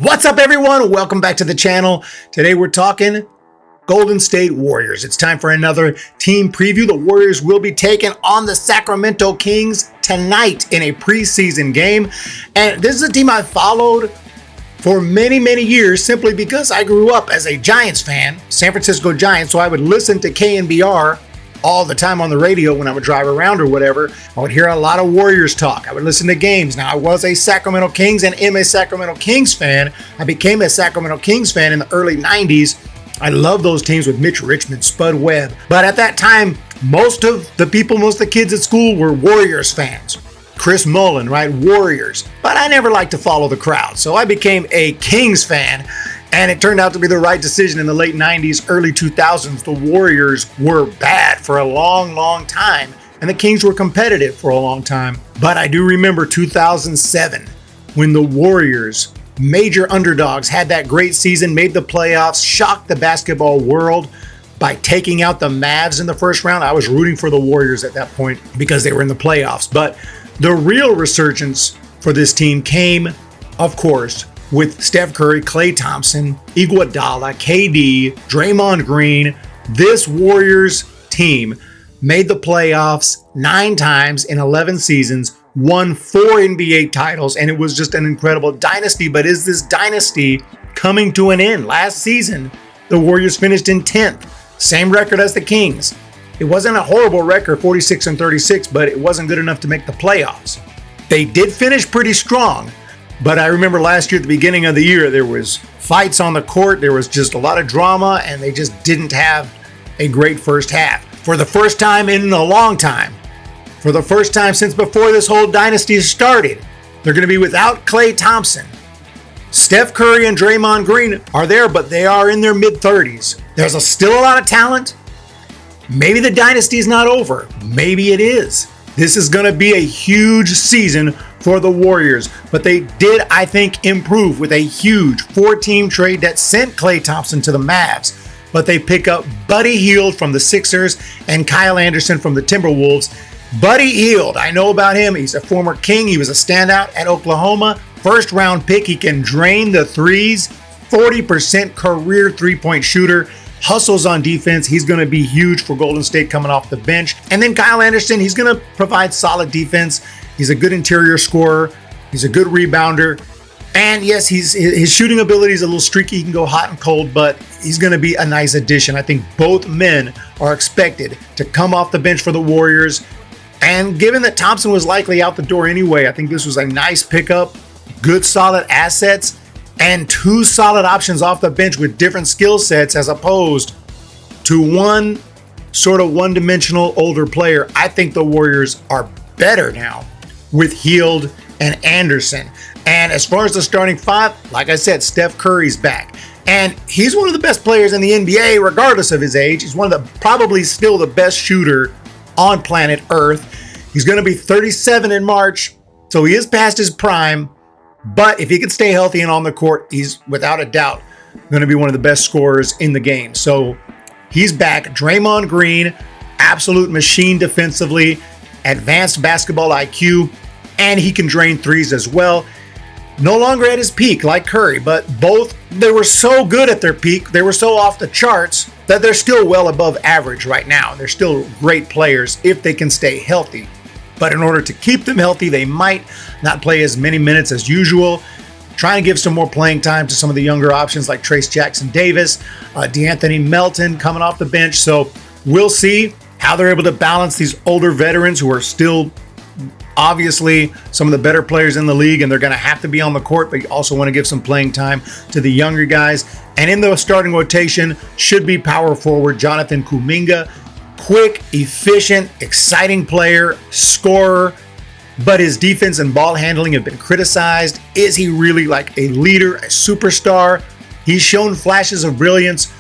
What's up, everyone? Welcome back to the channel. Today we're talking Golden State Warriors. It's time for another team preview. The Warriors will be taking on the Sacramento Kings tonight in a preseason game. And this is a team I followed for many, many years simply because I grew up as a Giants fan, San Francisco Giants, so I would listen to KNBR all the time on the radio when I would drive around or whatever. I would hear a lot of Warriors talk. I would listen to games. Now, I was a Sacramento Kings and am a Sacramento Kings fan. I became a Sacramento Kings fan in the early 90s. I love those teams with Mitch Richmond, Spud Webb. But at that time, most of the kids at school were Warriors fans. Chris Mullin, right? Warriors. But I never liked to follow the crowd. So I became a Kings fan. And it turned out to be the right decision in the late 90s, early 2000s. The Warriors were bad for a long, long time. And the Kings were competitive for a long time. But I do remember 2007 when the Warriors, major underdogs, had that great season, made the playoffs, shocked the basketball world by taking out the Mavs in the first round. I was rooting for the Warriors at that point because they were in the playoffs. But the real resurgence for this team came, of course, with Steph Curry, Klay Thompson, Iguadala, KD, Draymond Green. This Warriors team made the playoffs 9 times in 11 seasons, won 4 NBA titles, and it was just an incredible dynasty. But is this dynasty coming to an end? Last season, the Warriors finished in 10th, same record as the Kings. It wasn't a horrible record, 46-36, but it wasn't good enough to make the playoffs. They did finish pretty strong. But I remember last year at the beginning of the year, there was fights on the court. There was just a lot of drama, and they just didn't have a great first half. For the first time in a long time, for the first time since before this whole dynasty started, they're going to be without Klay Thompson. Steph Curry and Draymond Green are there, but they are in their mid-30s. There's still a lot of talent. Maybe the dynasty is not over. Maybe it is. This is going to be a huge season for the Warriors, but they did, I think, improve with a huge 4-team trade that sent Klay Thompson to the Mavs. But they pick up BUDDY HIELD from the Sixers and Kyle Anderson from the Timberwolves. BUDDY HIELD, I know about him. He's a former King. He was a standout at Oklahoma. First round pick. He can drain the threes. 40% career three-point shooter. Hustles on defense. He's going to be huge for Golden State coming off the bench. And then Kyle Anderson, he's going to provide solid defense. He's a good interior scorer. He's a good rebounder. And yes, his shooting ability is a little streaky. He can go hot and cold, but he's going to be a nice addition. I think both men are expected to come off the bench for the Warriors. And given that Thompson was likely out the door anyway, I think this was a nice pickup, good solid assets, and 2 solid options off the bench with different skill sets as opposed to one sort of one-dimensional older player. I think the Warriors are better now with Hield and Anderson. And as far as the starting 5, like I said, Steph Curry's back. And he's one of the best players in the NBA, regardless of his age. He's one of the, probably still the best shooter on planet Earth. He's going to be 37 in March, so he is past his prime. But if he can stay healthy and on the court, he's without a doubt going to be one of the best scorers in the game. So he's back. Draymond Green, absolute machine defensively, advanced basketball IQ, and he can drain threes as well. No longer at his peak like Curry, but both, they were so good at their peak, they were so off the charts that they're still well above average right now. They're still great players if they can stay healthy. But in order to keep them healthy, they might not play as many minutes as usual. Trying to give some more playing time to some of the younger options like Trace Jackson-Davis, DeAnthony Melton coming off the bench. So we'll see how they're able to balance these older veterans who are still obviously some of the better players in the league, and they're going to have to be on the court, but you also want to give some playing time to the younger guys. And in the starting rotation should be power forward Jonathan Kuminga. Quick, efficient, exciting player, scorer, but his defense and ball handling have been criticized. Is he really like a leader, a superstar? He's shown flashes of brilliance,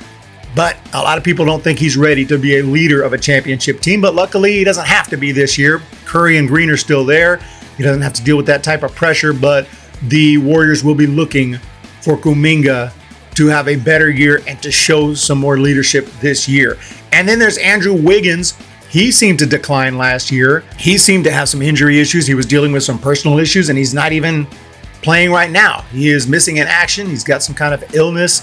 but a lot of people don't think he's ready to be a leader of a championship team. But luckily, he doesn't have to be this year. Curry and Green are still there. He doesn't have to deal with that type of pressure, but the Warriors will be looking for Kuminga to have a better year and to show some more leadership this year. And then there's Andrew Wiggins. He seemed to decline last year. He seemed to have some injury issues. He was dealing with some personal issues, and he's not even playing right now. He is missing in action. He's got some kind of illness.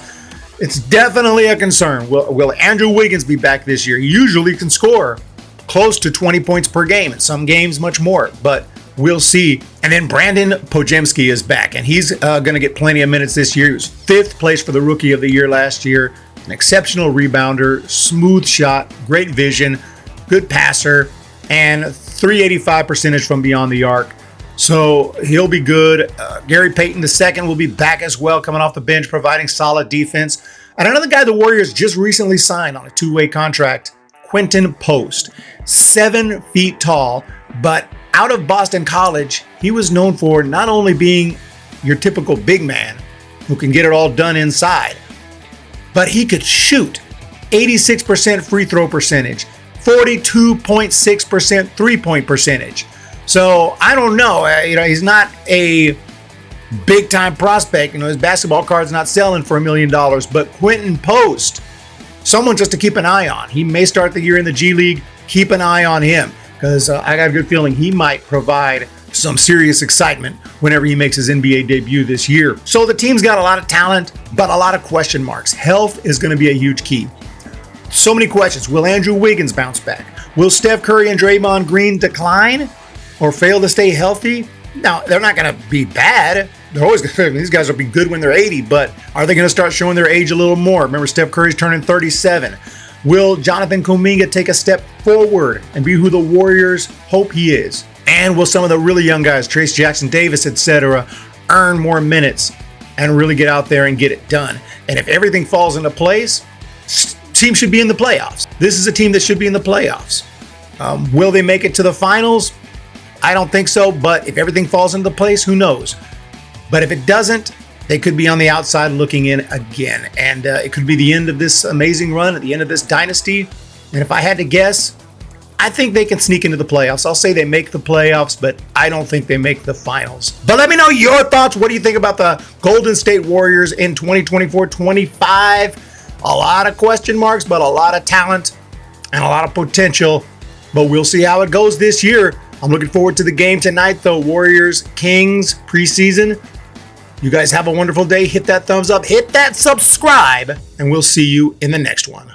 It's definitely a concern. Will Andrew Wiggins be back this year? He usually can score close to 20 points per game, in some games much more, but we'll see. And then Brandon Podziemski is back, and he's going to get plenty of minutes this year. He was 5th place for the Rookie of the Year last year. An exceptional rebounder, smooth shot, great vision, good passer, and .385 percentage from beyond the arc. So he'll be good. Gary Payton II will be back as well, coming off the bench, providing solid defense. And another guy the Warriors just recently signed on a 2-way contract, Quentin Post. 7 feet tall, but out of Boston College, he was known for not only being your typical big man who can get it all done inside, but he could shoot. 86% free throw percentage, 42.6% three-point percentage. So I don't know, he's not a big-time prospect. His basketball card's not selling for $1 million, but Quentin Post, someone just to keep an eye on. He may start the year in the G League. Keep an eye on him, because I got a good feeling he might provide some serious excitement whenever he makes his NBA debut this year. So the team's got a lot of talent, but a lot of question marks. Health is going to be a huge key. So many questions. Will Andrew Wiggins bounce back? Will Steph Curry and Draymond Green decline or fail to stay healthy? Now, they're not going to be bad. They're always these guys will be good when they're 80, but are they going to start showing their age a little more? Remember, Steph Curry's turning 37. Will Jonathan Kuminga take a step forward and be who the Warriors hope he is? And will some of the really young guys, Trace Jackson Davis, etc., earn more minutes and really get out there and get it done? And if everything falls into place, team should be in the playoffs. This is a team that should be in the playoffs. Will they make it to the finals? I don't think so, but if everything falls into place, who knows? But if it doesn't, they could be on the outside looking in again. And it could be the end of this amazing run, at the end of this dynasty. And if I had to guess, I think they can sneak into the playoffs. I'll say they make the playoffs, but I don't think they make the finals. But let me know your thoughts. What do you think about the Golden State Warriors in 2024-25? A lot of question marks, but a lot of talent and a lot of potential. But we'll see how it goes this year. I'm looking forward to the game tonight, though. Warriors Kings preseason. You guys have a wonderful day. Hit that thumbs up, hit that subscribe, and we'll see you in the next one.